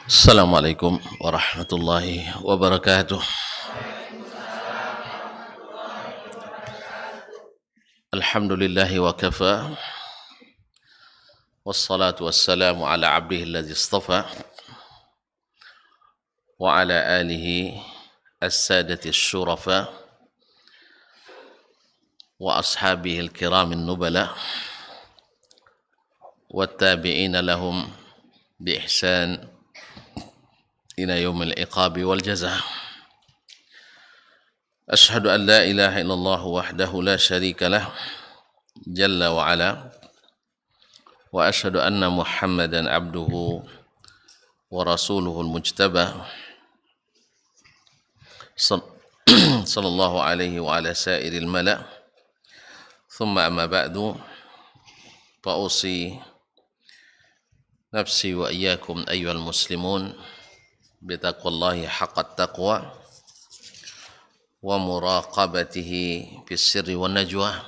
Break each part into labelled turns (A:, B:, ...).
A: Assalamualaikum warahmatullahi wabarakatuh. Alhamdulillahi wa kafa. Wassalatu wassalamu ala abdihi alladhi istafa wa ala alihi as-sadati syurafa wa ashabihi al-kiram an-nubala wa tabi'ina lahum bi ihsan ila yaumil iqabi wal jazaa. Ashhadu an la ilaha illallah wahdahu la syarika lah jalla wa ala wa ashhadu anna Muhammadan abduhu wa rasuluhu al-mujtaba sallallahu alaihi wa ala sairil mala. Thumma amma ba'du, fa usi nafsi wa iyyakum ayyuhal muslimun bitaqwallahi haqqat taqwa wa muraqabatihi fis sirri wan najwa,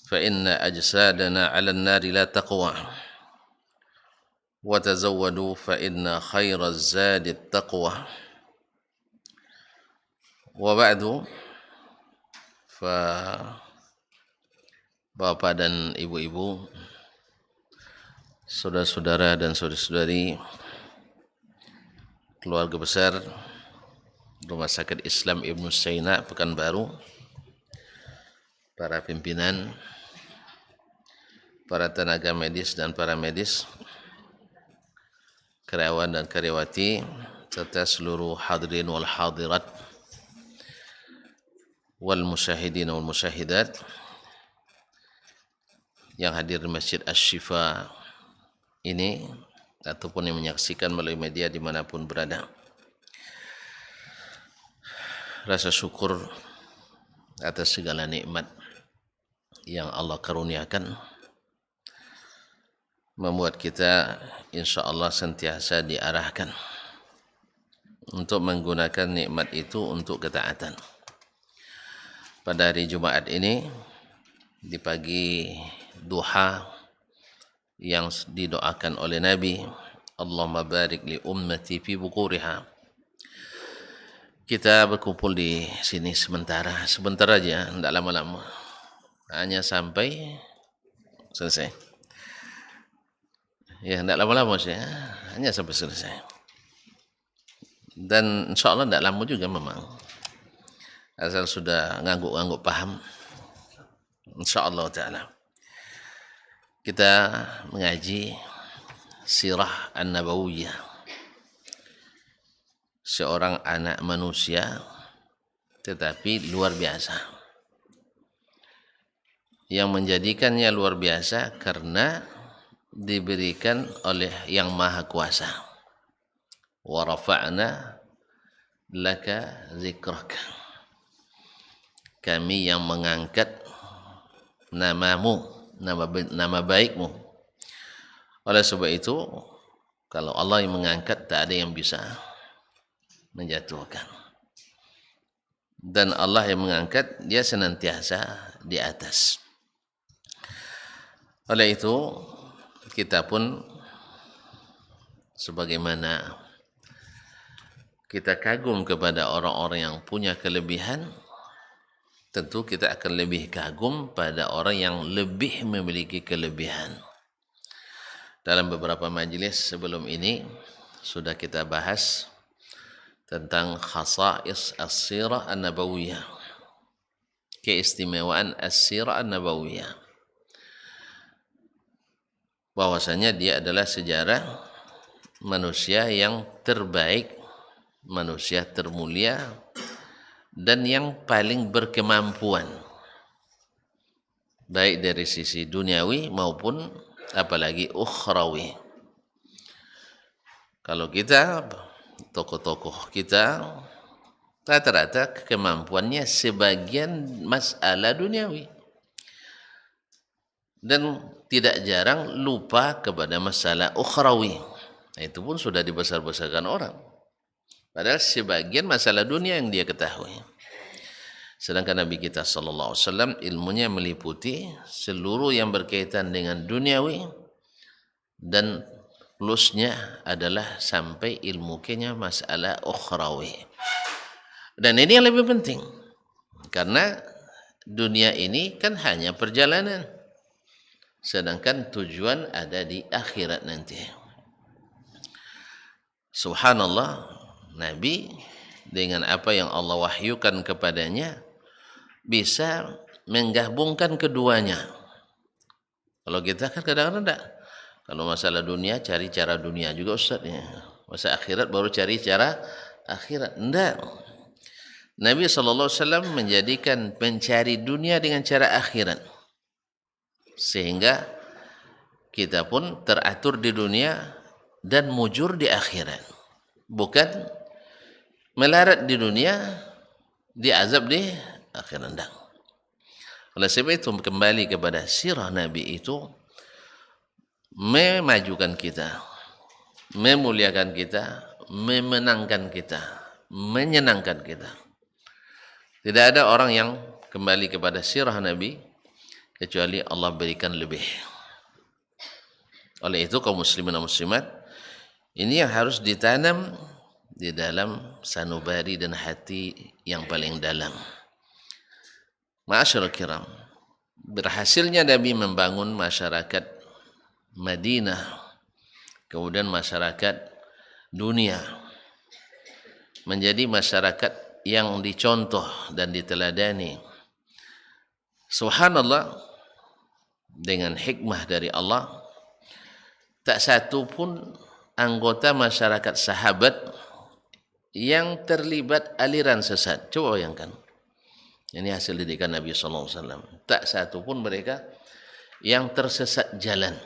A: fa inna ajsadana 'ala an-nari la taqwa wa tazawwadu fa inna khairaz zadi at-taqwa. Wa ba'du, fa Bapak dan Ibu-ibu, saudara-saudara dan saudari-saudari, keluarga besar Rumah Sakit Islam Ibnu Sina Pekanbaru, para pimpinan, para tenaga medis dan para medis, karyawan dan karyawati, serta seluruh hadirin wal hadirat wal musyahidin wal musyahidat yang hadir di Masjid Asy-Syifa ini ataupun yang menyaksikan melalui media dimanapun berada. Rasa syukur atas segala nikmat yang Allah karuniakan membuat kita insya-Allah sentiasa diarahkan untuk menggunakan nikmat itu untuk ketaatan. Pada hari Jumat ini, di pagi duha yang didoakan oleh Nabi, Allahumma barik li ummati fi bukuriha, kita berkumpul di sini sebentar aja, tidak lama-lama, hanya sampai selesai. Ya, tidak lama-lama sih, hanya sampai selesai. Dan insya Allah tidak lama juga memang, asal sudah ngangguk-ngangguk paham. Insya Allah Ta'ala kita mengaji sirah an-nabawiyah, seorang anak manusia tetapi luar biasa. Yang menjadikannya luar biasa karena diberikan oleh Yang Maha Kuasa. Wa rafa'na laka zikrak, kami yang mengangkat namamu, nama baikmu. Oleh sebab itu, kalau Allah yang mengangkat, tak ada yang bisa menjatuhkan. Dan Allah yang mengangkat, dia senantiasa di atas. Oleh itu, kita pun sebagaimana kita kagum kepada orang-orang yang punya kelebihan, tentu kita akan lebih kagum pada orang yang lebih memiliki kelebihan. Dalam beberapa majelis sebelum ini sudah kita bahas tentang khasa'is as-sirah an-nabawiyah, keistimewaan as-sirah an-nabawiyah, bahwasanya dia adalah sejarah manusia yang terbaik, manusia termulia, dan yang paling berkemampuan, baik dari sisi duniawi maupun apalagi ukhrawi. Kalau kita, tokoh-tokoh kita, rata-rata kemampuannya sebagian masalah duniawi, dan tidak jarang lupa kepada masalah ukhrawi. Itu pun sudah dibesar-besarkan orang, padahal sebagian masalah dunia yang dia ketahui. Sedangkan Nabi kita sallallahu alaihi wasallam ilmunya meliputi seluruh yang berkaitan dengan duniawi, dan plusnya adalah sampai ilmu kenya masalah ukhrawi. Dan ini yang lebih penting, karena dunia ini kan hanya perjalanan, sedangkan tujuan ada di akhirat nanti. Subhanallah, Nabi dengan apa yang Allah wahyukan kepadanya bisa menggabungkan keduanya. Kalau kita kan kadang-kadang enggak. Kalau masalah dunia cari cara dunia juga Ustaz ya. Masa akhirat baru cari cara akhirat. Enggak. Nabi SAW menjadikan mencari dunia dengan cara akhirat. Sehingga kita pun teratur di dunia dan mujur di akhirat. Bukan melarat di dunia, diazab di akhirat. Enggak. Oleh sebab itu kembali kepada sirah Nabi itu memajukan kita, memuliakan kita, memenangkan kita, menyenangkan kita. Tidak ada orang yang kembali kepada sirah Nabi kecuali Allah berikan lebih. Oleh itu kaum muslimin dan muslimat, ini yang harus ditanam di dalam sanubari dan hati yang paling dalam. Ma'asyiral kiram, berhasilnya Nabi membangun masyarakat Madinah, kemudian masyarakat dunia, menjadi masyarakat yang dicontoh dan diteladani. Subhanallah, dengan hikmah dari Allah, tak satu pun anggota masyarakat sahabat yang terlibat aliran sesat. Coba bayangkan. Ini hasil didikan Nabi SAW. Tak satu pun mereka yang tersesat jalan.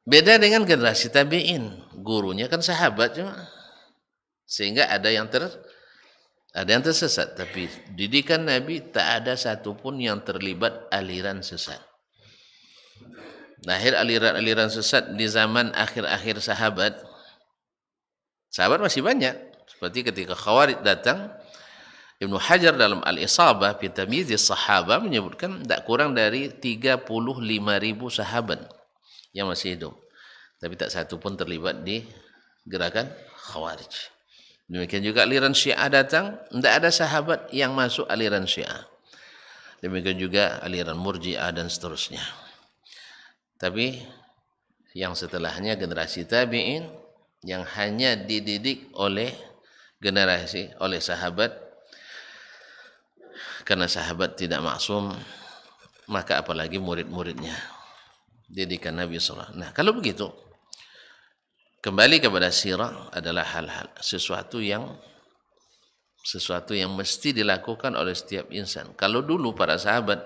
A: Beda dengan generasi tabi'in. Gurunya kan sahabat cuma. Sehingga ada yang tersesat. Tapi didikan Nabi tak ada satu pun yang terlibat aliran sesat. Lahir aliran-aliran sesat di zaman akhir-akhir sahabat. Sahabat masih banyak. Seperti ketika Khawarij datang, Ibnu Hajar dalam Al-Isabah fi Tamyizis Sahaba menyebutkan tidak kurang dari 35.000 sahabat yang masih hidup. Tapi tak satu pun terlibat di gerakan Khawarij. Demikian juga aliran Syiah datang, tidak ada sahabat yang masuk aliran Syiah. Demikian juga aliran Murji'ah dan seterusnya. Tapi yang setelahnya generasi tabi'in yang hanya dididik oleh sahabat. Karena sahabat tidak maksum, maka apalagi murid-muridnya. Didikan Nabi SAW. Nah, kalau begitu, kembali kepada sirah adalah hal-hal sesuatu yang mesti dilakukan oleh setiap insan. Kalau dulu para sahabat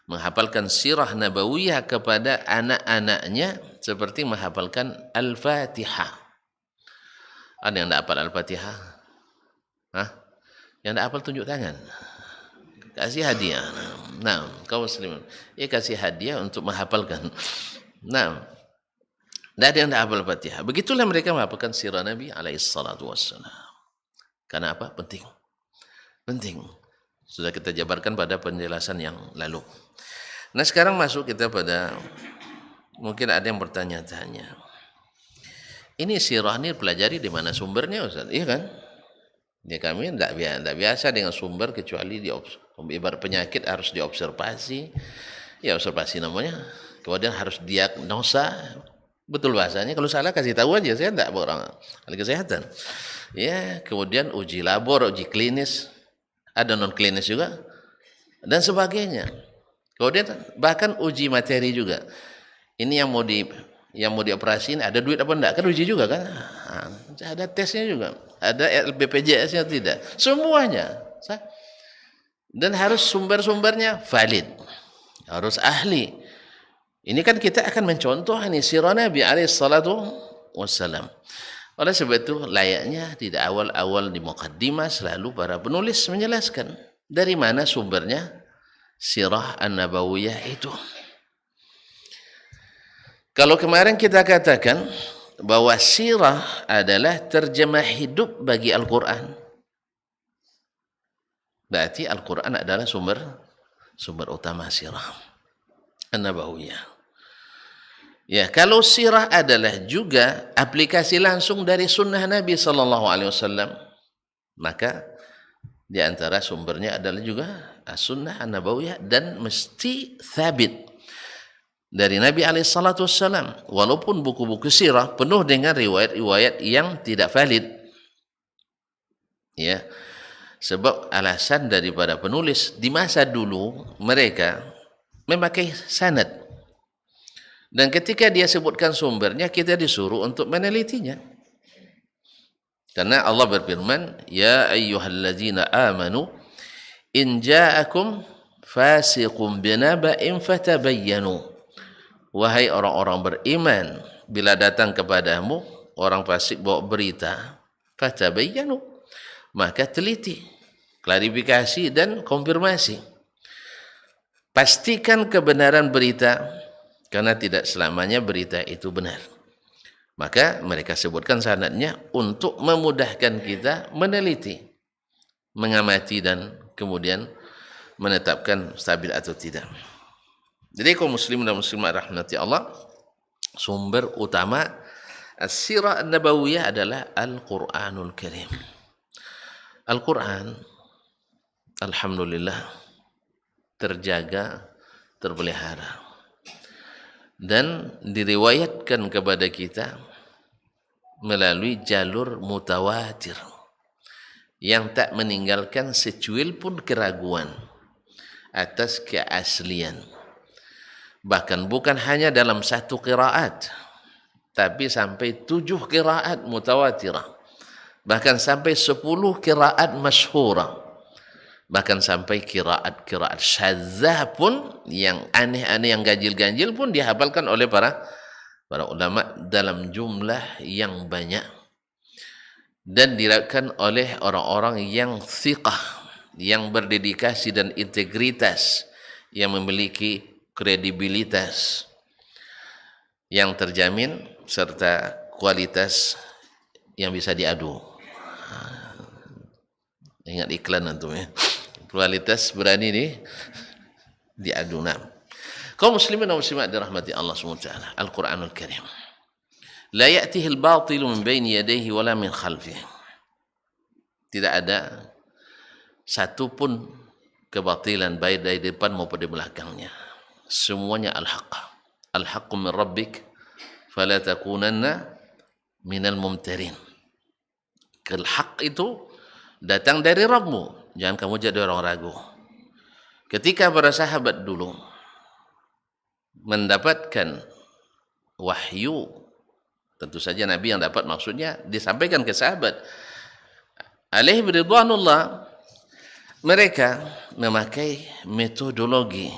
A: menghafalkan sirah nabawiyah kepada anak-anaknya seperti menghafalkan Al-Fatihah. Ada yang tidak hafal Al-Fatihah? Hah? Yang tidak hafal tunjuk tangan. Kasih hadiah. Nah, kaum muslimin, kasih hadiah untuk menghafalkan. Nah, tidak ada yang tidak hafal Fatihah. Begitulah mereka menghafalkan sirah Nabi alaihi salatu wassalam. Karena apa? Penting. Sudah kita jabarkan pada penjelasan yang lalu. Nah, sekarang masuk kita pada, mungkin ada yang bertanya-tanya. Ini sirah ini pelajari di mana sumbernya, Ustaz? Iya kan? Ya kami tidak biasa dengan sumber kecuali ibarat penyakit harus diobservasi. Ya observasi namanya. Kemudian harus diagnosa. Betul bahasanya. Kalau salah kasih tahu aja. Saya tidak orang ahli kesehatan. Ya, kemudian uji labor, uji klinis. Ada non klinis juga. Dan sebagainya. Kemudian bahkan uji materi juga. Ini yang mau dioperasiin, ada duit apa enggak? Kan uji juga kan? Ada tesnya juga. Ada BPJS-nya tidak. Semuanya. Dan harus sumber-sumbernya valid. Harus ahli. Ini kan kita akan mencontoh ini sirah Nabi alaihi salatu wassalam. Oleh sebab itu layaknya tidak awal-awal di muqaddimah selalu para penulis menjelaskan dari mana sumbernya sirah an-nabawiyah itu. Kalau kemarin kita katakan bahwa sirah adalah terjemah hidup bagi Al-Quran. Berarti Al-Quran adalah sumber utama sirah An-Nabawiyah. Ya, kalau sirah adalah juga aplikasi langsung dari sunnah Nabi sallallahu alaihi wasallam, maka di antara sumbernya adalah juga as-sunnah an-nabawiyah dan mesti thabit dari Nabi alaihi salatu wasallam. Walaupun buku-buku sirah penuh dengan riwayat-riwayat yang tidak valid. Ya. Sebab alasan daripada penulis di masa dulu mereka memakai sanad. Dan ketika dia sebutkan sumbernya, kita disuruh untuk menelitinya. Karena Allah berfirman, Ya ayyuhalladzina amanu, in ja'akum fasiqun binaba'in fatabayyanu. Wahai orang-orang beriman, bila datang kepadamu orang fasik bawa berita, fatabayyanu, maka teliti, klarifikasi dan konfirmasi. Pastikan kebenaran berita, karena tidak selamanya berita itu benar. Maka mereka sebutkan sanadnya untuk memudahkan kita meneliti, mengamati dan kemudian menetapkan stabil atau tidak. Jadi kaum muslimin dan muslimat rahmati Allah, sumber utama as-sirah an-nabawiyah adalah Al-Quranul Karim. Al-Quran, alhamdulillah, terjaga, terpelihara. Dan diriwayatkan kepada kita melalui jalur mutawatir yang tak meninggalkan secuil pun keraguan atas keaslian. Bahkan bukan hanya dalam satu qiraat, tapi sampai 7 qiraat mutawatirah, bahkan sampai 10 qiraat masyhurah, bahkan sampai qiraat syadzah pun, yang aneh-aneh, yang ganjil-ganjil pun dihafalkan oleh para ulama dalam jumlah yang banyak, dan diriwayatkan oleh orang-orang yang thiqah, yang berdedikasi dan integritas, yang memiliki kredibilitas yang terjamin serta kualitas yang bisa diadu. Ingat iklan antum ya. Kualitas berani nih diadu. Kaum muslimin dan muslimat dirahmati Allah SWT. Al-Quranul Karim. La ya'tihi al-batilu min baini yadayhi wala min khalfihi. Tidak ada satu pun kebatilan baik dari depan maupun di belakangnya. Semuanya al-haq. Al-haqqu min rabbik fala takunanna minal mumtarin. Al-haq itu datang dari Rabbmu. Jangan kamu jadi orang ragu. Ketika para sahabat dulu mendapatkan wahyu, tentu saja Nabi yang dapat, maksudnya disampaikan ke sahabat alaihi ridwanullah, mereka memakai metodologi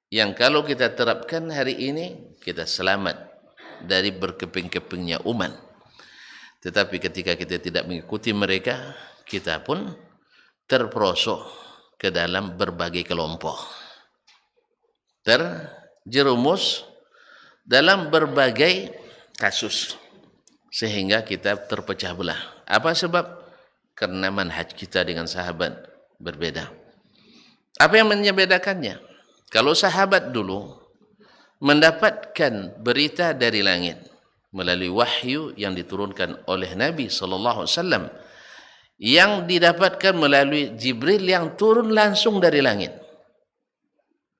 A: yang kalau kita terapkan hari ini, kita selamat dari berkeping-kepingnya umat. Tetapi ketika kita tidak mengikuti mereka, kita pun terperosok ke dalam berbagai kelompok, terjerumus dalam berbagai kasus, sehingga kita terpecah belah. Apa sebab? Karena manhaj kita dengan sahabat berbeda. Apa yang membedakannya? Kalau sahabat dulu mendapatkan berita dari langit melalui wahyu yang diturunkan oleh Nabi sallallahu alaihi wasallam, yang didapatkan melalui Jibril yang turun langsung dari langit.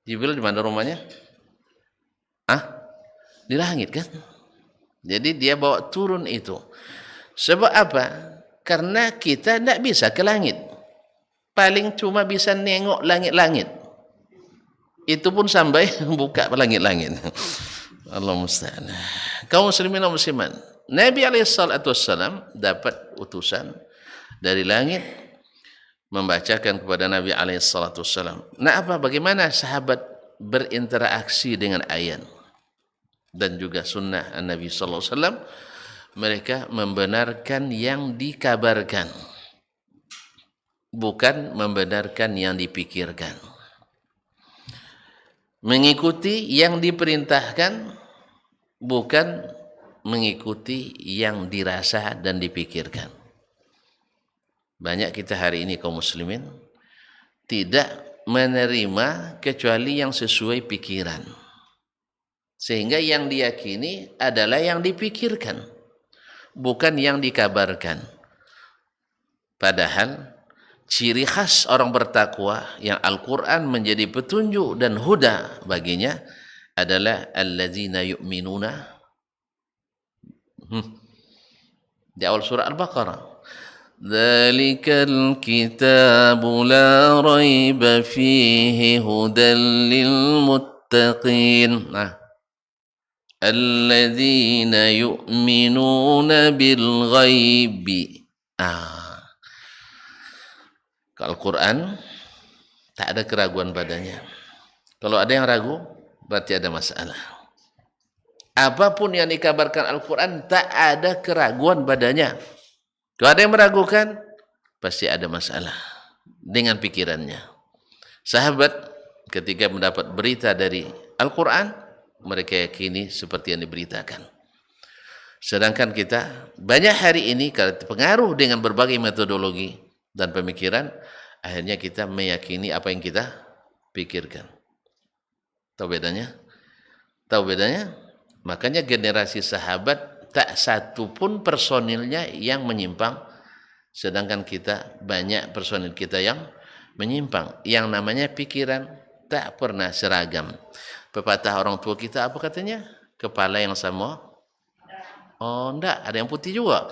A: Jibril di mana rumahnya? Di langit kan? Jadi dia bawa turun itu. Sebab apa? Karena kita tidak bisa ke langit. Paling cuma bisa nengok langit-langit. Itu pun sampai buka langit-langit. Allah musta'an. Kaum muslimin dan muslimat, Nabi alaihissalam dapat utusan dari langit membacakan kepada Nabi alaihissalam. Bagaimana sahabat berinteraksi dengan ayat dan juga sunnah Nabi sallallahu alaihi wasallam? Mereka membenarkan yang dikabarkan, bukan membenarkan yang dipikirkan. Mengikuti yang diperintahkan, bukan mengikuti yang dirasa dan dipikirkan. Banyak kita hari ini kaum muslimin tidak menerima kecuali yang sesuai pikiran. Sehingga yang diyakini adalah yang dipikirkan, bukan yang dikabarkan. Padahal ciri khas orang bertakwa yang Al-Quran menjadi petunjuk dan huda baginya adalah alladzina yu'minuna di awal surah Al-Baqarah, dzalikal kitabu la raiba fihi hudal lil muttaqin. Alladzina yu'minuna bil ghaibi. Al-Quran tak ada keraguan padanya. Kalau ada yang ragu, berarti ada masalah. Apapun yang dikabarkan Al-Quran, tak ada keraguan padanya. Kalau ada yang meragukan, pasti ada masalah dengan pikirannya. Sahabat ketika mendapat berita dari Al-Quran, mereka yakini seperti yang diberitakan. Sedangkan kita banyak hari ini karena pengaruh dengan berbagai metodologi dan pemikiran, akhirnya kita meyakini apa yang kita pikirkan. Tahu bedanya? Tahu bedanya? Makanya generasi sahabat tak satu pun personilnya yang menyimpang, sedangkan kita banyak personil kita yang menyimpang. Yang namanya pikiran tak pernah seragam. Pepatah orang tua kita apa katanya? Kepala yang sama. Oh enggak, ada yang putih juga.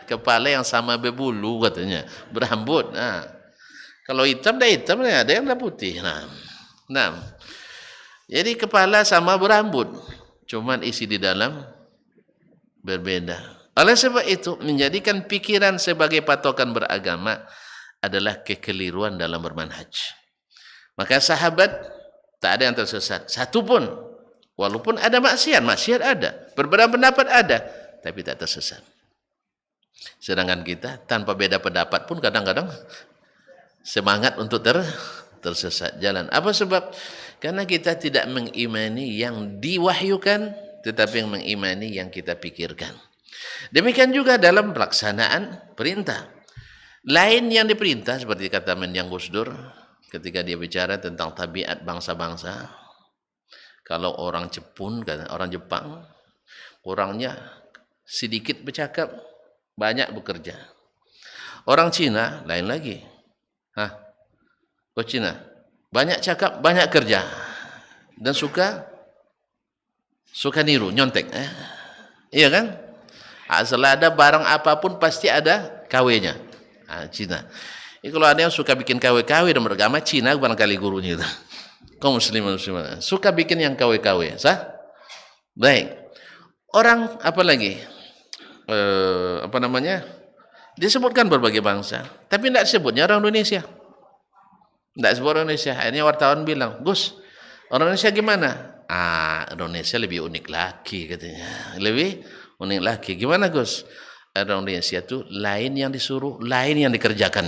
A: Kepala yang sama berbulu katanya, berambut. Kalau hitam dah hitam, ada yang dah putih. Jadi kepala sama berambut, cuman isi di dalam berbeda. Oleh sebab itu, menjadikan pikiran sebagai patokan beragama adalah kekeliruan dalam bermanhaj. Maka sahabat tak ada yang tersesat, satu pun. Walaupun ada maksiat ada, berbeda pendapat ada, tapi tak tersesat. Sedangkan kita tanpa beda pendapat pun kadang-kadang semangat untuk tersesat jalan. Apa sebab? Karena kita tidak mengimani yang diwahyukan, tetapi yang mengimani yang kita pikirkan. Demikian juga dalam pelaksanaan perintah. Lain yang diperintah seperti kata Mendiang Gus Dur ketika dia bicara tentang tabiat bangsa-bangsa. Kalau orang Jepun, orang Jepang, orangnya sedikit bercakap, banyak bekerja. Orang Cina lain lagi. Cina banyak cakap, banyak kerja, dan suka niru, nyontek. Iya kan? Asal ada barang apapun pasti ada KW-nya. Cina. Kalau ada yang suka bikin KW-KW dan beragama, Cina barangkali gurunya itu. Kaum muslimin suka bikin yang KW-KW, sah? Baik. Orang apa lagi? Disebutkan berbagai bangsa, tapi tidak sebutnya orang Indonesia. Tidak sebut orang Indonesia. Akhirnya wartawan bilang, Gus, orang Indonesia gimana? Indonesia lebih unik lagi katanya. Lebih unik lagi. Gimana Gus? Orang Indonesia itu lain yang disuruh, lain yang dikerjakan.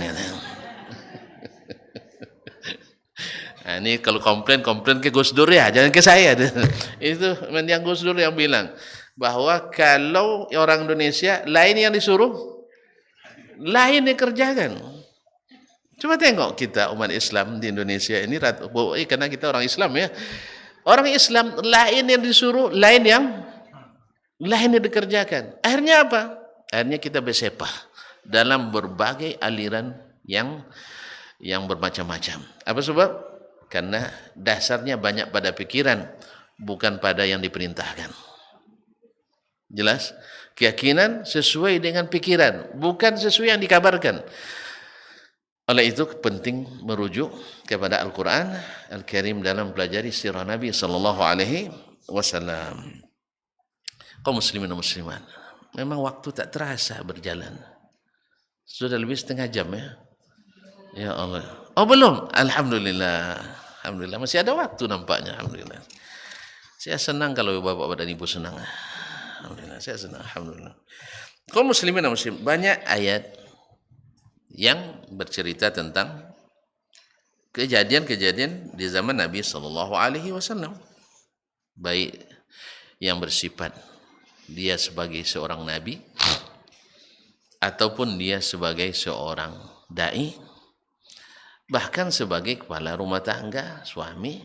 A: Ini kalau komplain ke Gus Dur ya, jangan ke saya. Itu yang Gus Dur yang bilang bahwa kalau orang Indonesia lain yang disuruh, lain dikerjakan. Coba tengok kita umat Islam di Indonesia ini, karena kita orang Islam ya. Orang Islam lain yang disuruh, lain yang dikerjakan. Akhirnya apa? Akhirnya kita bersepah dalam berbagai aliran yang bermacam-macam. Apa sebab? Karena dasarnya banyak pada pikiran, bukan pada yang diperintahkan. Jelas? Keyakinan sesuai dengan pikiran, bukan sesuai yang dikabarkan. Oleh itu penting merujuk kepada Al-Quran Al-Karim dalam pelajari sirah Nabi sallallahu alaihi wasallam. Kaum muslimin dan muslimat, memang waktu tak terasa berjalan. Sudah lebih setengah jam ya. Ya Allah. Oh belum? Alhamdulillah. Alhamdulillah masih ada waktu nampaknya. Alhamdulillah. Saya senang kalau bapak-bapak dan ibu senang. Alhamdulillah, saya senang. Alhamdulillah. Kaum muslimin dan muslimat, banyak ayat yang bercerita tentang kejadian-kejadian di zaman Nabi sallallahu alaihi wasallam, baik yang bersifat dia sebagai seorang nabi ataupun dia sebagai seorang dai bahkan sebagai kepala rumah tangga, suami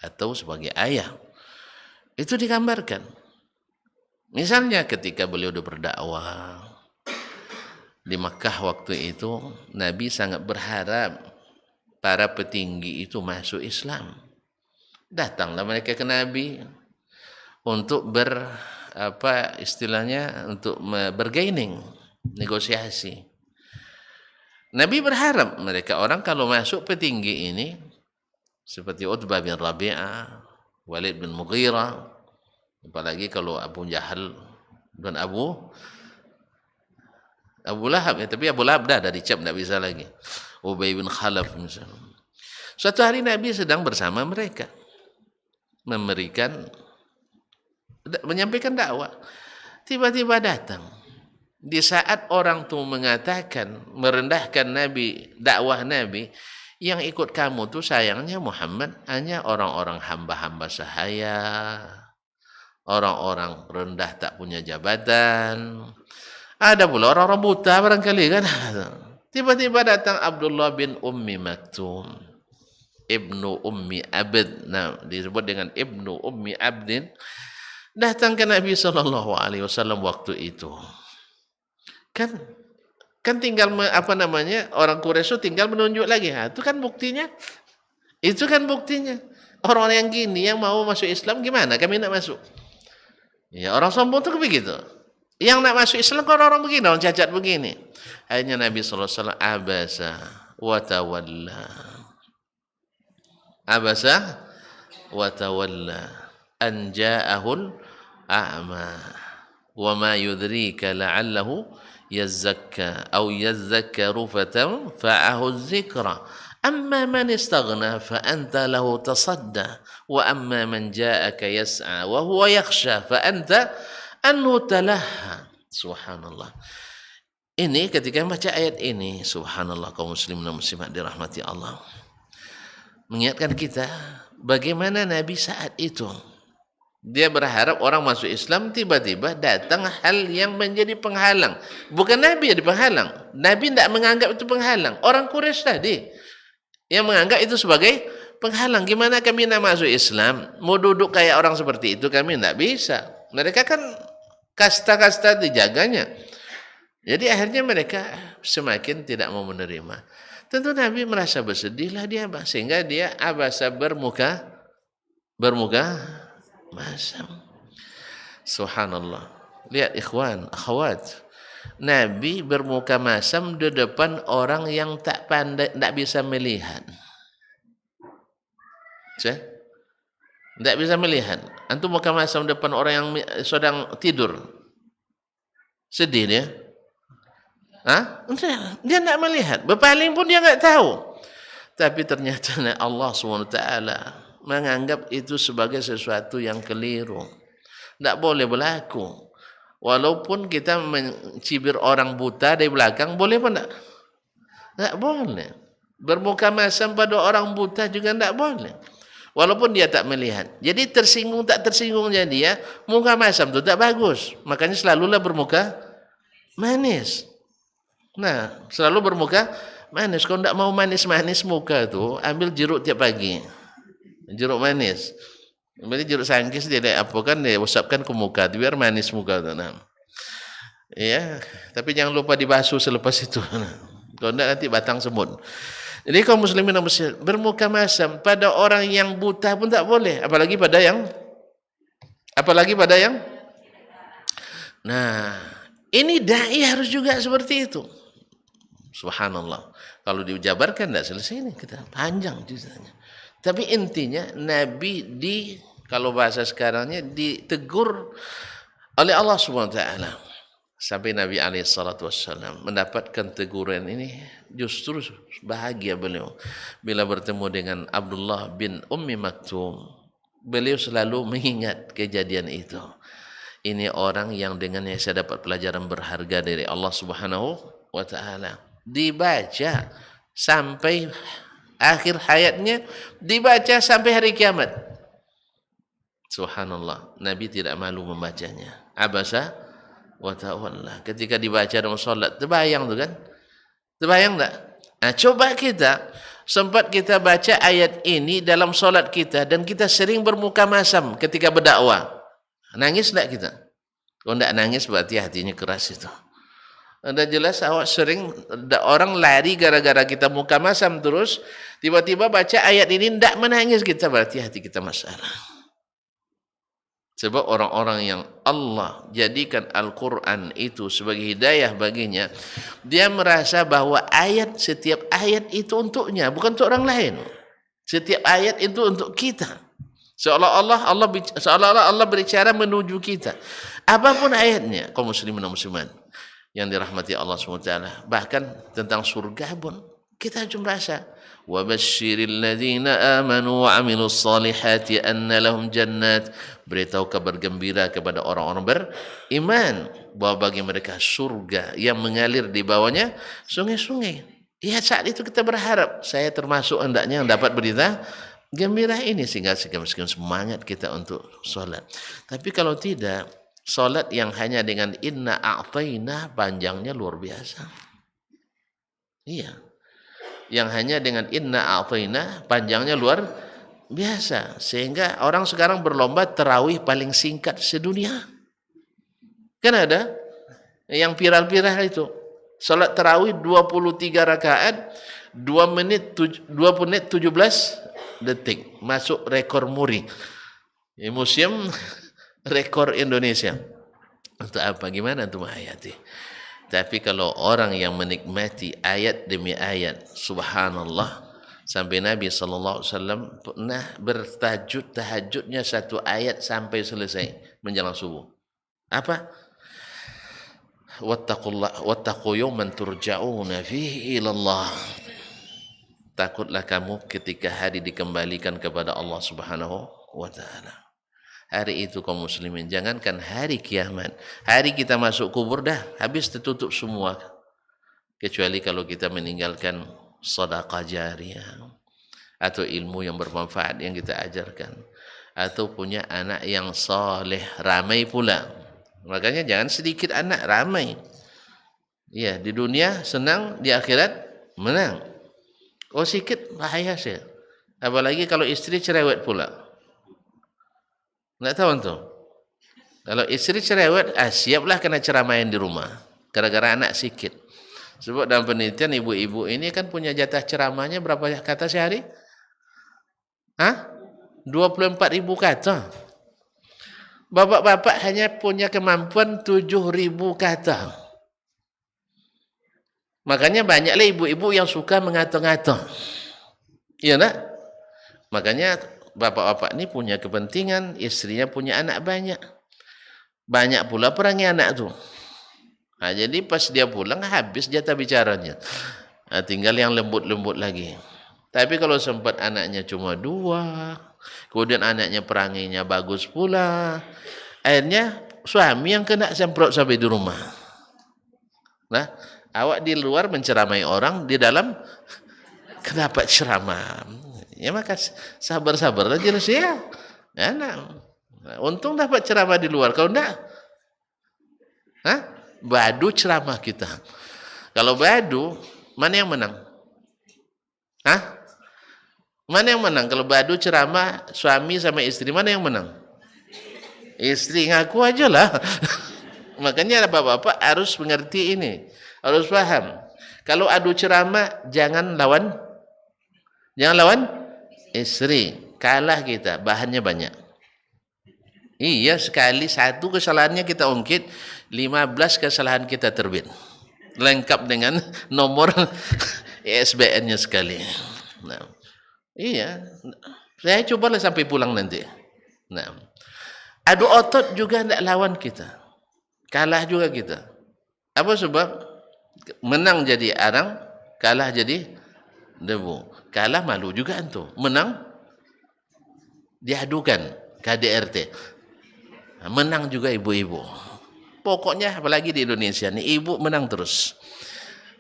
A: atau sebagai ayah. Itu digambarkan. Misalnya ketika beliau sudah berdakwah di Makkah waktu itu, Nabi sangat berharap para petinggi itu masuk Islam. Datanglah mereka ke Nabi untuk untuk bergaining, negosiasi. Nabi berharap mereka orang kalau masuk petinggi ini seperti Utbah bin Rabi'ah, Walid bin Mughirah, apalagi kalau Abu Jahal dan Abu Lahab, ya, tapi Abu Lahab dah dicap tidak bisa lagi. Ubay bin Khalaf misalnya. Suatu hari Nabi sedang bersama mereka menyampaikan dakwah. Tiba-tiba datang di saat orang tu mengatakan, merendahkan Nabi, dakwah Nabi, yang ikut kamu tu sayangnya Muhammad hanya orang-orang hamba-hamba sahaya, orang-orang rendah tak punya jabatan. Ada pula orang-orang buta barangkali kan. Tiba-tiba datang Abdullah bin Ummi Maktum, Ibnu Ummi Abd. Nah, disebut dengan Ibnu Ummi Abdin. Datang ke Nabi SAW waktu itu. Kan tinggal orang Quraisy tinggal menunjuk lagi. Itu kan buktinya. Orang-orang yang gini yang mau masuk Islam gimana? Kami nak masuk. Ya, orang sombong itu begitu. Yang nak masuk Islam kan orang begini, orang cacat begini. Akhirnya Nabi SAW abasa wa tawalla. Abasa wa tawalla an ja'ahul a'ma wa ma yudrika la'allahu yazakka aw yazakkaru fatanfa'ahu dzikra amma man istaghna fa anta lahu tasadda wa amma man ja'aka yas'a wa huwa yakhsha fa anta anhu talaha. Subhanallah. Ini ketika baca ayat ini, subhanallah, kaum muslimin dan muslimat dirahmati Allah, mengingatkan kita bagaimana Nabi saat itu dia berharap orang masuk Islam, tiba-tiba datang hal yang menjadi penghalang. Bukan Nabi yang penghalang. Nabi tidak menganggap itu penghalang. Orang Quraisy tadi yang menganggap itu sebagai penghalang. Gimana kami nak masuk Islam? Mau duduk kayak orang seperti itu kami tidak bisa. Mereka kan kasta-kasta dijaganya. Jadi akhirnya mereka semakin tidak mau menerima. Tentu Nabi merasa bersedihlah dia, sehingga dia abasa bermuka masam. Subhanallah. Lihat ikhwan, akhwat. Nabi bermuka masam di depan orang yang tak pandai, tak bisa melihat. Tak bisa melihat. Antum muka masam depan orang yang sedang tidur. Sedih dia. Dia tak melihat. Berpaling pun dia tak tahu. Tapi ternyata Allah SWT menganggap itu sebagai sesuatu yang keliru. Tak boleh berlaku. Walaupun kita mencibir orang buta dari belakang, boleh apa tak? Tak boleh. Bermuka masam pada orang buta juga tak boleh. Walaupun dia tak melihat. Jadi tersinggung tak tersinggungnya dia, muka masam itu tak bagus. Makanya selalulah bermuka manis. Nah, selalu bermuka manis. Kalau tak mau manis-manis muka tu, ambil jeruk tiap pagi. Jeruk manis. Kemudian jeruk sangkis dia usapkan ke muka, biar manis muka tu. Nah. Ya, tapi jangan lupa dibasuh selepas itu. Kalau tidak nanti batang semut. Jadi kaum muslimin dan muslimat bermuka masam pada orang yang buta pun tak boleh, apalagi pada yang Nah, ini dai harus juga seperti itu. Subhanallah. Kalau dijabarkan tidak selesai ini, kita panjang ceritanya. Tapi intinya Nabi kalau bahasa sekarangnya ditegur oleh Allah SWT. Sampai Nabi SAW mendapatkan teguran ini, justru bahagia beliau bila bertemu dengan Abdullah bin Ummi Maktum. Beliau selalu mengingat kejadian itu. Ini orang yang dengannya saya dapat pelajaran berharga dari Allah Subhanahu wa taala. Dibaca sampai akhir hayatnya, dibaca sampai hari kiamat. Subhanallah, Nabi tidak malu membacanya. Abasa wa tawalla. Ketika dibaca dalam salat, terbayang tu kan? Terbayang tak? Nah, coba kita sempat kita baca ayat ini dalam solat kita dan kita sering bermuka masam ketika berdakwah. Nangis enggak kita? Kalau enggak nangis berarti hatinya keras itu. Udah jelas awak sering orang lari gara-gara kita muka masam terus tiba-tiba baca ayat ini enggak menangis kita berarti hati kita masalah. Sebab orang-orang yang Allah jadikan Al-Quran itu sebagai hidayah baginya, dia merasa bahwa setiap ayat itu untuknya, bukan untuk orang lain. Setiap ayat itu untuk kita. Seolah-olah Allah berbicara menuju kita. Apapun ayatnya, kaum muslimin dan muslimat yang dirahmati Allah SWT, bahkan tentang surga pun kita cuma merasa وَبَشِّرِ الَّذِينَ آمَنُوا وَعَمِلُوا الصَّالِحَاتِ أَنَّ لَهُمْ جَنَّاتٍ. Beritahu kabar gembira kepada orang-orang beriman bahwa bagi mereka surga yang mengalir di bawahnya sungai-sungai. Ya, saat itu kita berharap saya termasuk hendaknya yang dapat berita gembira ini sehingga semangat kita untuk sholat. Tapi kalau tidak, sholat yang hanya dengan inna a'taina panjangnya luar biasa. Iya. Yang hanya dengan inna a'taina panjangnya luar biasa. Sehingga orang sekarang berlomba tarawih paling singkat sedunia. Kan ada yang viral-viral itu. Salat tarawih 23 rakaat 2 menit 17 detik. Masuk rekor muri. Museum rekor Indonesia. Untuk apa? Gimana tuh menghayati? Tapi kalau orang yang menikmati ayat demi ayat, subhanallah, sampai Nabi SAW pernah tahajudnya satu ayat sampai selesai menjelang subuh. Apa? Wattaqu yawman turja'una fihi ilallah. Takutlah kamu ketika hari dikembalikan kepada Allah Subhanahu wa taala. Hari itu kaum muslimin, jangankan hari kiamat, hari kita masuk kubur dah habis tertutup semua. Kecuali kalau kita meninggalkan sedekah jariyah atau ilmu yang bermanfaat yang kita ajarkan atau punya anak yang saleh, ramai pula. Makanya jangan sedikit anak, ramai. Ya, di dunia senang, di akhirat menang. Oh sikit bahaya sih. Apalagi kalau istri cerewet pula. Enggak tahu tuh. Kalau istri cerewet, siaplah kena ceramain di rumah. Gara-gara anak sikit. Sebab dalam penelitian ibu-ibu ini kan punya jatah ceramahnya berapa kata sehari? 24.000 kata. Bapak-bapak hanya punya kemampuan 7.000 kata. Makanya banyaklah ibu-ibu yang suka mengata-ngata. Iya nak? Makanya bapak-bapak ini punya kepentingan, istrinya punya anak banyak. Banyak pula perangi anak tu. Jadi pas dia pulang habis jatah bicaranya. Tinggal yang lembut-lembut lagi. Tapi kalau sempat anaknya cuma 2, kemudian anaknya peranginya bagus pula, akhirnya suami yang kena semprot sampai di rumah. Nah, awak di luar menceramai orang, di dalam kenapa ceramah? Ya maka sabar-sabar aja ya. Nah, untung dapat ceramah di luar. Kalau enggak, badu ceramah kita. Kalau badu, mana yang menang? Mana yang menang? Kalau badu ceramah suami sama istri, mana yang menang? Istri, ngaku aja lah. Makanya bapak-bapak harus mengerti ini, harus paham. Kalau adu ceramah jangan lawan istri, kalah kita, bahannya banyak. Iya, sekali satu kesalahannya kita ungkit, 15 kesalahan kita terbit. Lengkap dengan nomor ISBN-nya sekali. Nah, iya, saya cobalah sampai pulang nanti. Nah, adu otot juga tidak lawan kita, kalah juga kita. Apa sebab? Menang jadi arang, kalah jadi debu. Kalah malu juga antum, menang diadukan KDRT. Menang juga ibu-ibu. Pokoknya apalagi di Indonesia nih, ibu menang terus.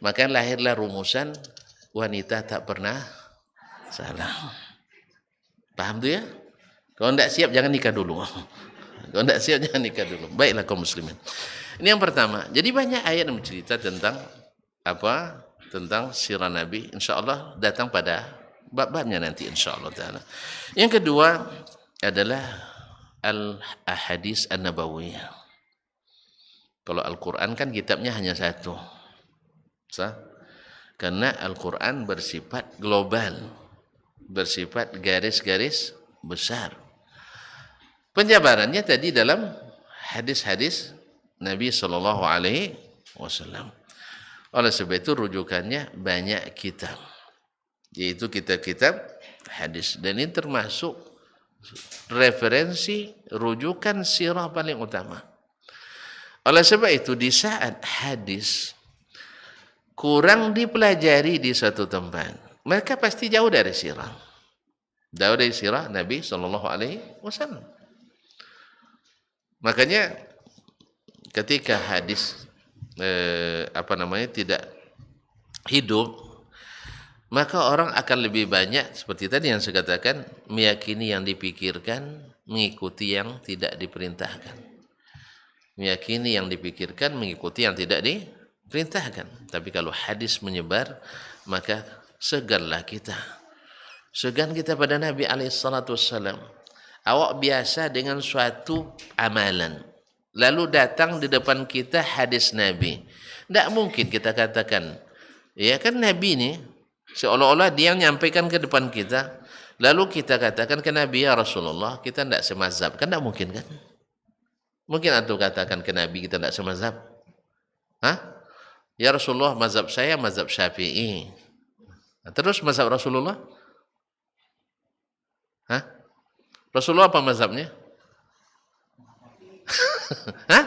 A: Maka lahirlah rumusan wanita tak pernah salah. Paham tuh ya? Kalau tidak siap jangan nikah dulu. Kalau tidak siap jangan nikah dulu. Baiklah kaum muslimin. Ini yang pertama. Jadi banyak ayat yang bercerita tentang apa? tentang sirah Nabi, insyaallah datang pada bab-babnya nanti insyaallah taala. Yang kedua adalah al-ahadits an-nabawiyah. Kalau Al-Qur'an kan kitabnya hanya satu. Sah? Karena Al-Qur'an bersifat global, bersifat garis-garis besar. Penjabarannya tadi dalam hadis-hadis Nabi sallallahu alaihi wasallam. Oleh sebab itu rujukannya banyak kitab, yaitu kitab-kitab hadis, dan ini termasuk referensi rujukan sirah paling utama. Oleh sebab itu di saat hadis kurang dipelajari di satu tempat, mereka pasti jauh dari sirah. Jauh dari sirah Nabi sallallahu alaihi wasallam. Makanya ketika hadis tidak hidup, maka orang akan lebih banyak seperti tadi yang saya katakan, meyakini yang dipikirkan, mengikuti yang tidak diperintahkan. Meyakini yang dipikirkan, mengikuti yang tidak diperintahkan. Tapi kalau hadis menyebar, maka seganlah kita. Segan kita pada Nabi alaihissalam. Awak biasa dengan suatu amalan, lalu datang di depan kita hadis Nabi. Tidak mungkin kita katakan, ya kan Nabi ini seolah-olah dia menyampaikan ke depan kita, lalu kita katakan ke Nabi, ya Rasulullah, kita tidak semazhab. Kan tidak mungkin kan? Mungkin antum katakan ke Nabi kita tidak semazhab? Hah? Ya Rasulullah, mazhab saya mazhab Syafi'i. Terus mazhab Rasulullah? Hah? Rasulullah apa mazhabnya? Hah?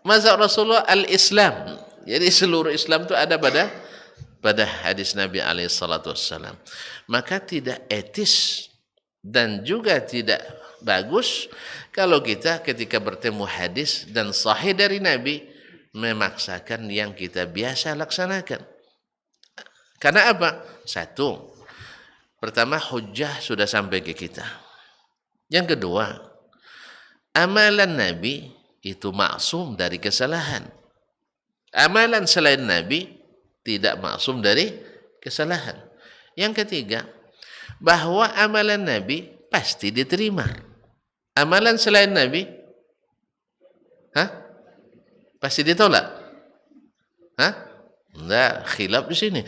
A: Mazhab Rasulullah al-Islam. Jadi seluruh Islam itu ada pada hadis Nabi alaihissalam. Maka tidak etis dan juga tidak bagus kalau kita ketika bertemu hadis dan sahih dari Nabi memaksakan yang kita biasa laksanakan. Karena apa? Satu, pertama hujjah sudah sampai ke kita. Yang kedua, amalan Nabi itu maksum dari kesalahan. Amalan selain Nabi tidak maksum dari kesalahan. Yang ketiga, bahwa amalan Nabi pasti diterima. Amalan selain Nabi, pasti ditolak. Enggak, khilaf di sini.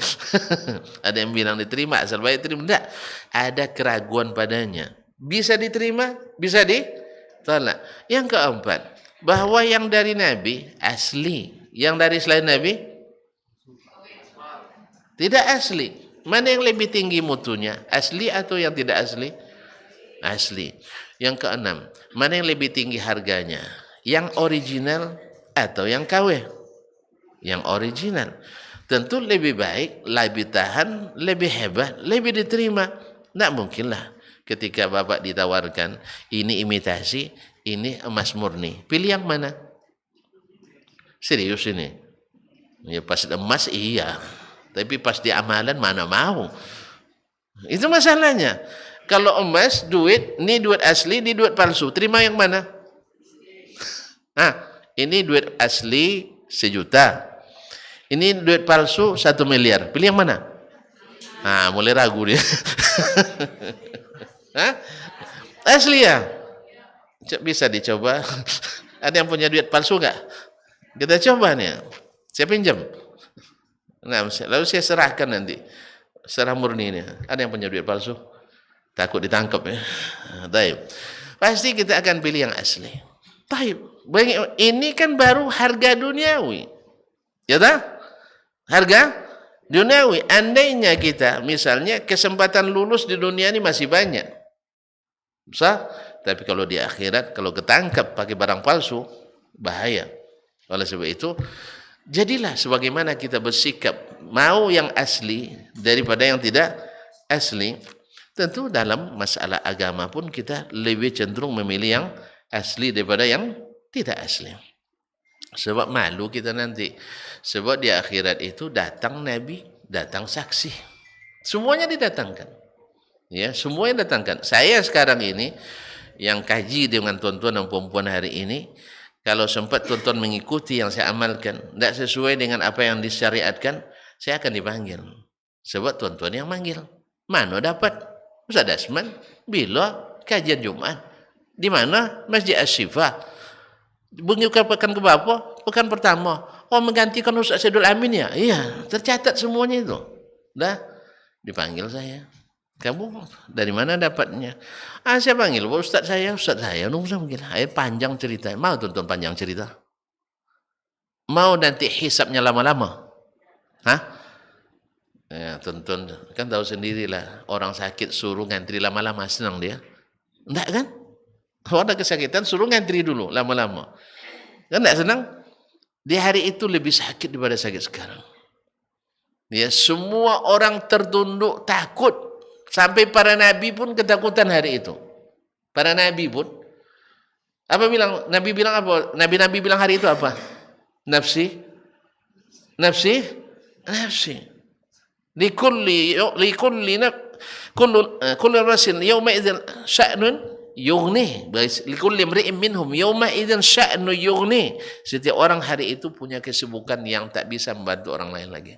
A: Ada yang bilang diterima, asal baik terima. Enggak, ada keraguan padanya. Bisa diterima, bisa ditolak. Yang keempat, bahwa yang dari Nabi asli, yang dari selain Nabi tidak asli. Mana yang lebih tinggi mutunya? Asli atau yang tidak asli? Asli. Yang keenam, mana yang lebih tinggi harganya? Yang original atau yang KW? Yang original. Tentu lebih baik, lebih tahan, lebih hebat, lebih diterima. Tidak mungkinlah ketika Bapak ditawarkan, ini imitasi, ini emas murni. Pilih yang mana? Serius ini. Ya pas emas iya. Tapi pas di amalan mana mau. Itu masalahnya. Kalau emas, duit, ini duit asli, ini duit palsu. Terima yang mana? Ini duit asli 1 juta. Ini duit palsu 1 miliar. Pilih yang mana? Mulai ragu dia. Asli ya? Bisa dicoba. Ada yang punya duit palsu enggak? Kita coba nih. Saya pinjam. Nah, lalu saya serahkan nanti. Serah murni ini. Ada yang punya duit palsu? Takut ditangkap ya. Taib. Pasti kita akan pilih yang asli. Taib. Ini kan baru harga duniawi. Ya tak? Harga duniawi. Andainya kita misalnya kesempatan lulus di dunia ini masih banyak. Sah? Tapi kalau di akhirat, kalau ketangkap pakai barang palsu, bahaya. Oleh sebab itu, jadilah sebagaimana kita bersikap mau yang asli daripada yang tidak asli. Tentu dalam masalah agama pun kita lebih cenderung memilih yang asli daripada yang tidak asli. Sebab malu kita nanti. Sebab di akhirat itu datang Nabi, datang saksi. Semuanya didatangkan. Ya, semuanya datangkan. Saya sekarang ini yang kaji dengan tuan-tuan dan puan-puan hari ini, kalau sempat tuan-tuan mengikuti yang saya amalkan, tidak sesuai dengan apa yang disyariatkan, saya akan dipanggil. Sebab tuan-tuan yang manggil. Mana dapat? Ustaz Dasman, bila kajian Jumat? Di mana? Masjid Asy-Syifa. Bukan pekan ke berapa? Pekan pertama. Oh, menggantikan Ustaz Saidul Amin ya? Iya, tercatat semuanya itu. Dah dipanggil saya. Kamu dari mana dapatnya? Saya panggil Ustaz saya nunggu saya panggil. Panjang cerita. Mau tuan-tuan panjang cerita? Mau nanti hisapnya lama-lama? Hah? Ya, tuan-tuan kan tahu sendirilah, orang sakit suruh ngantri lama-lama senang dia? Enggak kan? Kalau ada kesakitan suruh ngantri dulu lama-lama. Kan enggak senang? Di hari itu lebih sakit daripada sakit sekarang. Ya, semua orang tertunduk takut. Sampai para nabi pun ketakutan hari itu. Para nabi pun apa bilang? Nabi bilang apa? Nabi-nabi bilang hari itu apa? Nafsi, nafsi, nafsi. Likulli kullu rasin yawma idzin sya'nun yughni. Likulli imri'in minhum yawma idzin sya'nun yughni. Setiap orang hari itu punya kesibukan yang tak bisa membantu orang lain lagi.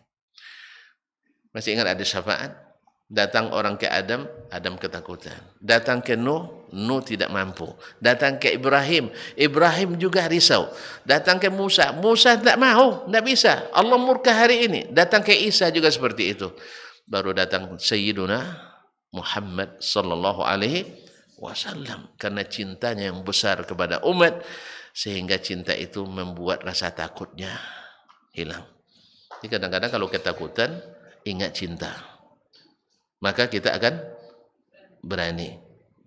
A: Masih ingat ada syafaat? Datang orang ke Adam, Adam ketakutan. Datang ke Nuh, Nuh tidak mampu. Datang ke Ibrahim, Ibrahim juga risau. Datang ke Musa, Musa tak mau, tak bisa. Allah murka hari ini. Datang ke Isa juga seperti itu. Baru datang Sayyiduna Muhammad sallallahu alaihi wasallam, karena cintanya yang besar kepada umat, sehingga cinta itu membuat rasa takutnya hilang. Jadi kadang-kadang kalau ketakutan, ingat cinta, maka kita akan berani.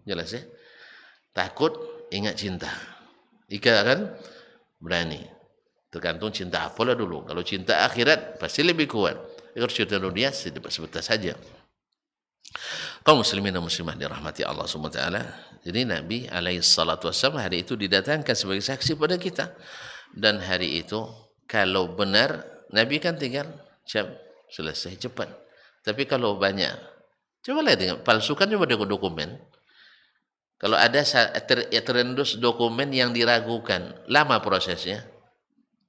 A: Jelas ya? Takut, ingat cinta. Jika akan berani. Tergantung cinta apalah dulu. Kalau cinta akhirat, pasti lebih kuat. Kalau cinta dunia, sebentar saja. Kaum muslimin dan muslimah dirahmati Allah SWT. Jadi Nabi SAW hari itu didatangkan sebagai saksi pada kita. Dan hari itu, kalau benar, Nabi kan tinggal selesai cepat. Tapi kalau banyak, coba lihat dengan palsukan coba dokumen. Kalau ada terendus dokumen yang diragukan, lama prosesnya.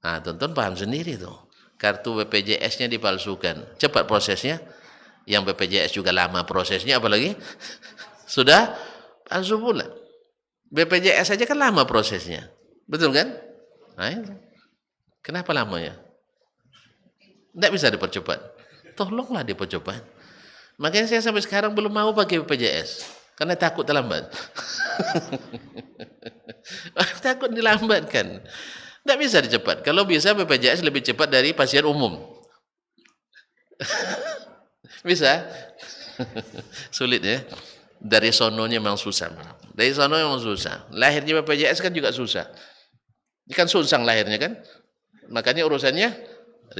A: Nah, tonton paham sendiri tuh. Kartu BPJS-nya dipalsukan, cepat prosesnya. Yang BPJS juga lama prosesnya, apalagi sudah palsu pula. BPJS saja kan lama prosesnya, betul kan? Nah, kenapa lamanya? Tidak bisa dipercepat. Tolonglah dipercepat. Makanya saya sampai sekarang belum mau pakai BPJS karena takut terlambat. Takut dilambatkan. Tidak bisa dicepat. Kalau bisa BPJS lebih cepat dari pasien umum. Bisa? Sulit ya. Dari sononya memang susah. Dari sono memang susah. Lahirnya BPJS kan juga susah. Ini kan sunsang lahirnya kan. Makanya urusannya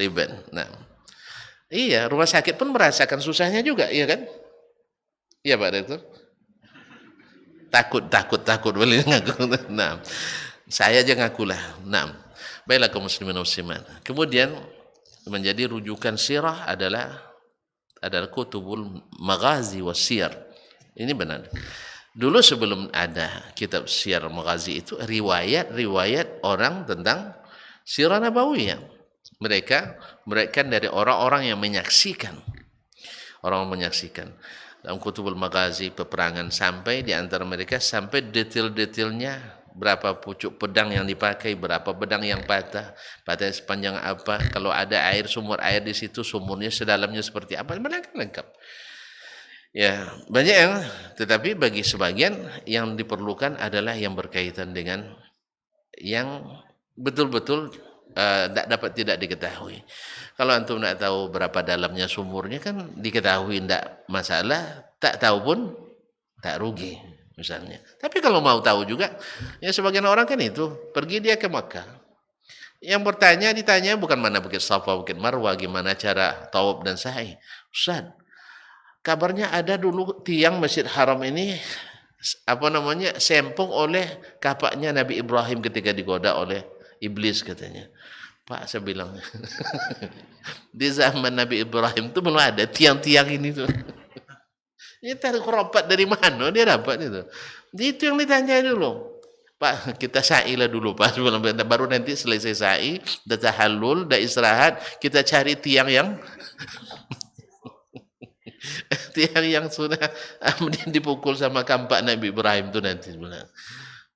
A: ribet. Nah, iya, rumah sakit pun merasakan susahnya juga, iya kan? Iya Pak Direktur? Takut boleh ngaku. Nah, saya aja ngakulah. Nah, baiklah kaum muslimin dan muslimat. Kemudian menjadi rujukan sirah adalah kutubul maghazi wasiyar. Ini benar. Dulu sebelum ada kitab siyar maghazi itu riwayat orang tentang sirah nabawiyah. Mereka dari orang-orang yang menyaksikan. Orang menyaksikan. Dalam kutubul maghazi peperangan sampai di antara mereka sampai detail-detailnya, berapa pucuk pedang yang dipakai, berapa pedang yang patah sepanjang apa, kalau ada air, sumur air di situ, sumurnya sedalamnya seperti apa, lengkap. Ya, banyak yang, tetapi bagi sebagian yang diperlukan adalah yang berkaitan dengan yang betul-betul tidak diketahui. Kalau antum tidak tahu berapa dalamnya sumurnya kan diketahui tidak masalah, tak tahu pun tak rugi misalnya. Tapi kalau mau tahu juga, ya sebagian orang kan itu pergi dia ke Makkah. Yang ditanya bukan mana Bukit Safa, Bukit Marwah, gimana cara tawaf dan sa'i. Ustaz, kabarnya ada dulu tiang Masjid Haram ini sempung oleh kapaknya Nabi Ibrahim ketika digoda oleh iblis katanya. Pak, saya bilang di zaman Nabi Ibrahim itu belum ada tiang-tiang ini tuh. Ini tarik keropat dari mana dia dapat itu? Itu yang ditanya dulu. Pak, kita sa'i lah dulu Pak, baru nanti selesai sa'i, dah tahallul, dah istirahat, kita cari tiang yang tiang yang sudah dipukul sama kampak Nabi Ibrahim itu nanti sebenarnya.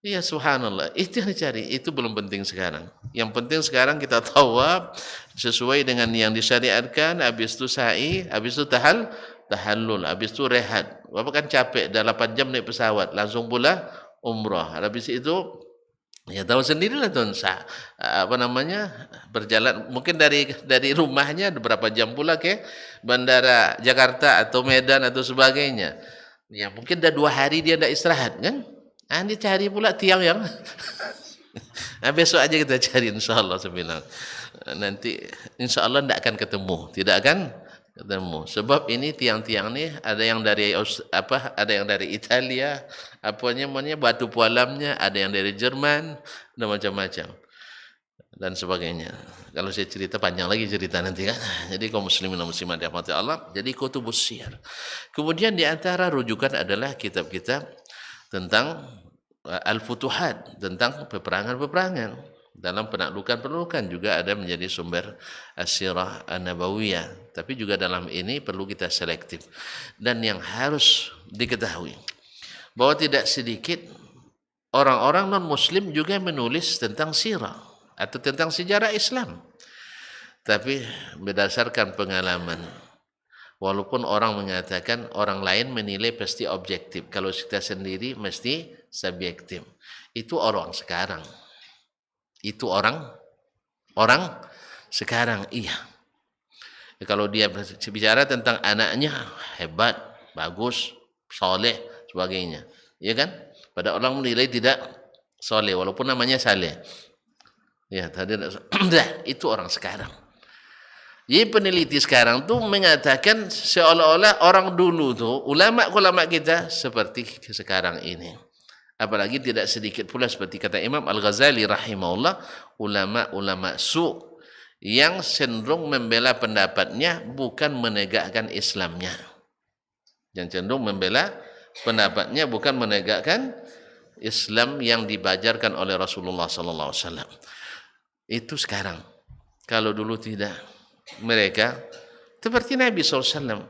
A: Iya subhanallah, itu yang dicari, itu belum penting sekarang. Yang penting sekarang kita tawaf sesuai dengan yang disyariatkan, habis itu sa'i, habis itu tahallul, habis itu rehat. Bapak kan capek, dah 8 jam naik pesawat, langsung pula umrah. Habis itu ya tahu sendirilah tuh berjalan mungkin dari rumahnya berapa jam pula ke bandara Jakarta atau Medan atau sebagainya. Ya mungkin dah 2 hari dia tidak istirahat kan? Dia cari pula tiang yang nah, besok aja kita cari insyaallah sebilang. Nanti insyaallah tidak akan ketemu, tidak akan ketemu. Sebab ini tiang-tiang ni ada yang dari ada yang dari Italia, namanya batu pualamnya, ada yang dari Jerman, ada macam-macam dan sebagainya. Kalau saya cerita panjang lagi cerita nanti kan. Jadi kaum muslimin dan muslimat dirahmati Allah, jadi kutubus syiar. Kemudian di antara rujukan adalah kitab-kitab tentang al-futuhat, tentang peperangan-peperangan. Dalam penaklukan-penaklukan juga ada menjadi sumber as-sirah an-nabawiyah. Tapi juga dalam ini perlu kita selektif. Dan yang harus diketahui bahwa tidak sedikit orang-orang non-muslim juga menulis tentang sirah atau tentang sejarah Islam. Tapi berdasarkan pengalaman, walaupun orang mengatakan orang lain menilai pasti objektif, kalau kita sendiri mesti subjektif. Itu orang sekarang. Itu orang sekarang, iya. Kalau dia bicara tentang anaknya hebat, bagus, soleh, sebagainya, ya kan? Pada orang menilai tidak soleh, walaupun namanya saleh. Ya, tadi itu orang sekarang. Jadi peneliti sekarang tu mengatakan seolah-olah orang dulu tu ulama-ulama kita seperti sekarang ini. Apalagi tidak sedikit pula seperti kata Imam Al-Ghazali rahimahullah, ulama-ulama su yang cenderung membela pendapatnya bukan menegakkan Islamnya. Yang cenderung membela pendapatnya bukan menegakkan Islam yang dibajarkan oleh Rasulullah sallallahu alaihi wasallam. Itu sekarang. Kalau dulu tidak. Mereka seperti Nabi SAW.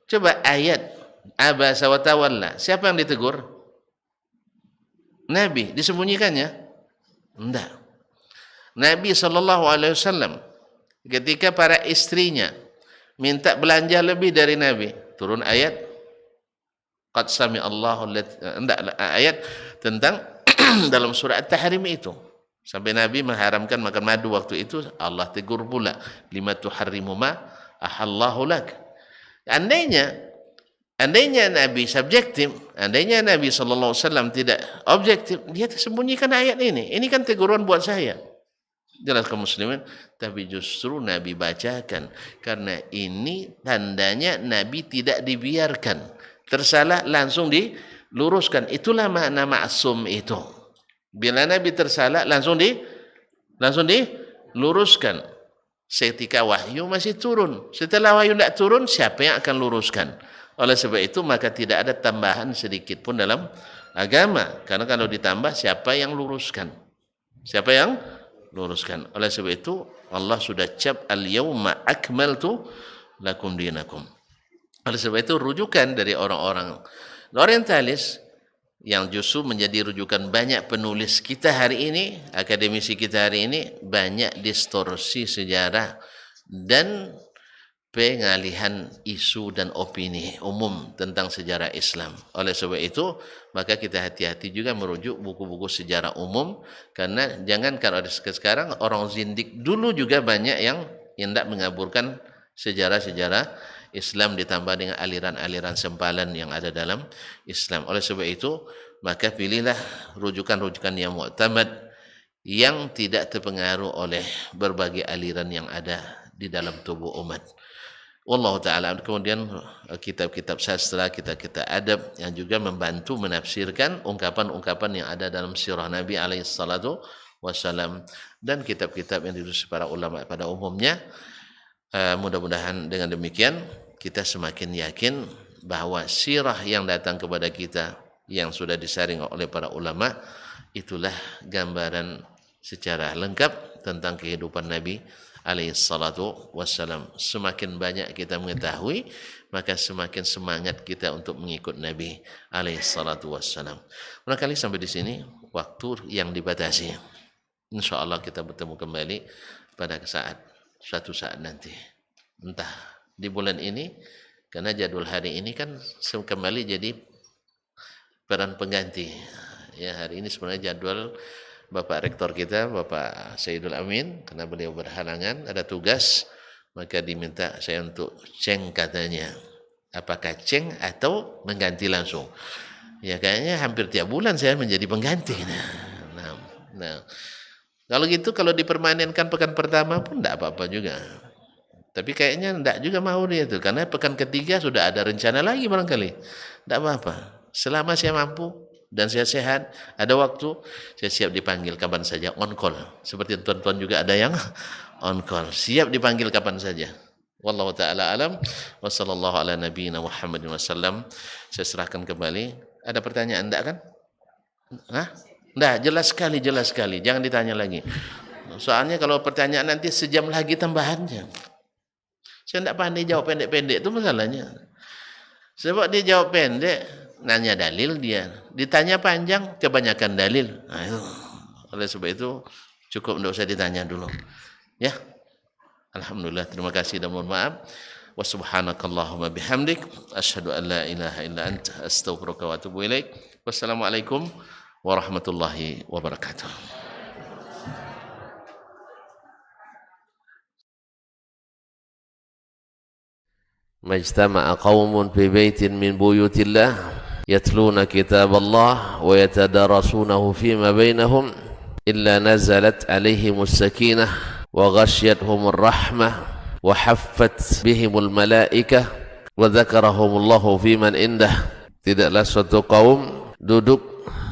A: Coba ayat abasa wa tawalla, siapa yang ditegur? Nabi. Disembunyikannya? Tidak. Nabi SAW ketika para istrinya minta belanja lebih dari Nabi, turun ayat qad sami Allahu ayat tentang dalam surah At-Tahrim itu. Sampai Nabi mengharamkan makan madu waktu itu, Allah tegur pula, lima tuharrimu ma ahallahu lak. Andainya Nabi subjektif, andainya Nabi SAW tidak objektif, dia sembunyikan ayat ini. Ini kan teguran buat saya. Jelas kaum muslimin, tapi justru Nabi bacakan karena ini tandanya Nabi tidak dibiarkan tersalah, langsung diluruskan. Itulah makna ma'sum itu. Bila Nabi tersalah langsung diluruskan. Seketika wahyu masih turun. Setelah wahyu tidak turun, siapa yang akan luruskan? Oleh sebab itu maka tidak ada tambahan sedikit pun dalam agama. Karena kalau ditambah, siapa yang luruskan? Siapa yang luruskan? Oleh sebab itu Allah sudah cap al-yawma akmaltu lakum dinakum. Oleh sebab itu rujukan dari orang-orang orientalis yang justru menjadi rujukan banyak penulis kita hari ini, akademisi kita hari ini, banyak distorsi sejarah dan pengalihan isu dan opini umum tentang sejarah Islam. Oleh sebab itu, maka kita hati-hati juga merujuk buku-buku sejarah umum, karena jangan kalau sekarang orang zindik, dulu juga banyak yang hendak mengaburkan sejarah-sejarah Islam ditambah dengan aliran-aliran sempalan yang ada dalam Islam. Oleh sebab itu, maka pilihlah rujukan-rujukan yang mu'tamad, yang tidak terpengaruh oleh berbagai aliran yang ada di dalam tubuh umat. Wallahu ta'ala. Kemudian kitab-kitab sastra, kitab-kitab adab yang juga membantu menafsirkan ungkapan-ungkapan yang ada dalam sirah Nabi alaihi salatu wassalam, dan kitab-kitab yang ditulis para ulama pada umumnya. Mudah-mudahan dengan demikian kita semakin yakin bahawa sirah yang datang kepada kita yang sudah disaring oleh para ulama Itulah gambaran secara lengkap tentang kehidupan Nabi alaihi salatu wassalam. Semakin banyak kita mengetahui, maka semakin semangat kita untuk mengikut Nabi alaihi salatu wassalam. Barangkali sampai di sini waktu yang dibatasi. Insyaallah kita bertemu kembali pada suatu saat nanti. Entah di bulan ini, karena jadwal hari ini kan kembali jadi peran pengganti. Ya, hari ini sebenarnya jadwal Bapak Rektor kita, Bapak Sayyidul Amin, karena beliau berhalangan, ada tugas, maka diminta saya untuk ceng katanya. Apakah ceng atau mengganti langsung? Ya kayaknya hampir tiap bulan saya menjadi pengganti. Nah, kalau gitu, kalau dipermanenkan pekan pertama pun tidak apa-apa juga. Tapi kayaknya tidak juga mau dia itu, karena pekan ketiga sudah ada rencana lagi barangkali. Tidak apa-apa. Selama saya mampu dan saya sehat, ada waktu, saya siap dipanggil kapan saja, on call. Seperti tuan-tuan juga ada yang on call, siap dipanggil kapan saja. Wallahu ta'ala alam, wa sallallahu ala nabiyina Muhammadin wasallam. Saya serahkan kembali. Ada pertanyaan enggak kan? Hah? Enggak, jelas sekali. Jangan ditanya lagi. Soalnya kalau pertanyaan nanti sejam lagi tambahannya. Saya enggak pandai jawab pendek-pendek, itu masalahnya. Sebab dia jawab pendek, nanya dalil dia. Ditanya panjang, kebanyakan dalil. Nah, itu. Oleh sebab itu, cukup tidak usah ditanya dulu. Ya. Alhamdulillah, terima kasih dan mohon maaf. Wa subhanakallahumma bihamdik, asyhadu an la ilaha illa anta, astaghfiruka wa atubu ilaik. Wassalamualaikum warahmatullahi wabarakatuh. Majtama'a qaumun fi baitin min buyutillah yatluna kitaballah wa yatadarasunahu fima bainahum illa nazalat alaihimus sakinah wa ghasyiyatuhumur rahmah wa haffat bihimul malaikah wa dzakarahumullahu fiman indah. Tidaklah suatu kaum duduk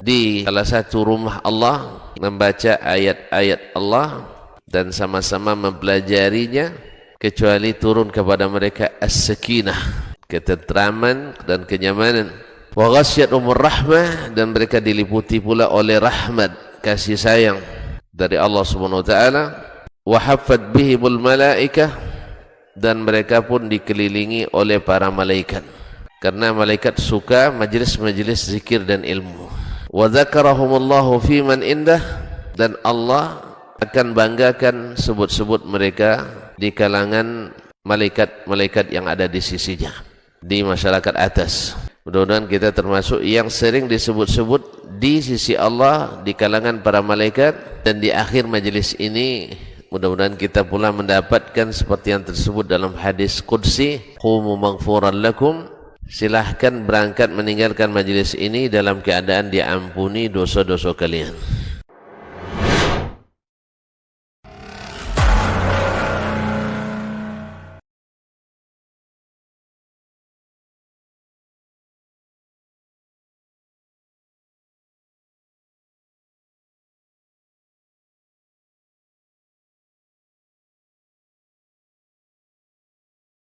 A: di salah satu rumah Allah membaca ayat-ayat Allah dan sama-sama mempelajarinya kecuali turun kepada mereka as-sakinah, ketentraman dan kenyamanan. Wa ghasyiyatuhumur rahmah, dan mereka diliputi pula oleh rahmat, kasih sayang dari Allah Subhanahu wa taala. Wa haffat bihimul malaikah, dan mereka pun dikelilingi oleh para malaikat, karena malaikat suka majlis-majlis zikir dan ilmu. Wa dzakarahumullahu fiman indah, dan Allah akan banggakan sebut-sebut mereka di kalangan malaikat-malaikat yang ada di sisinya, di masyarakat atas. Mudah-mudahan kita termasuk yang sering disebut-sebut di sisi Allah, di kalangan para malaikat, dan di akhir majelis ini mudah-mudahan kita pula mendapatkan seperti yang tersebut dalam hadis qudsi, qumu maghfuran lakum, silahkan berangkat meninggalkan majelis ini dalam keadaan diampuni dosa-dosa kalian.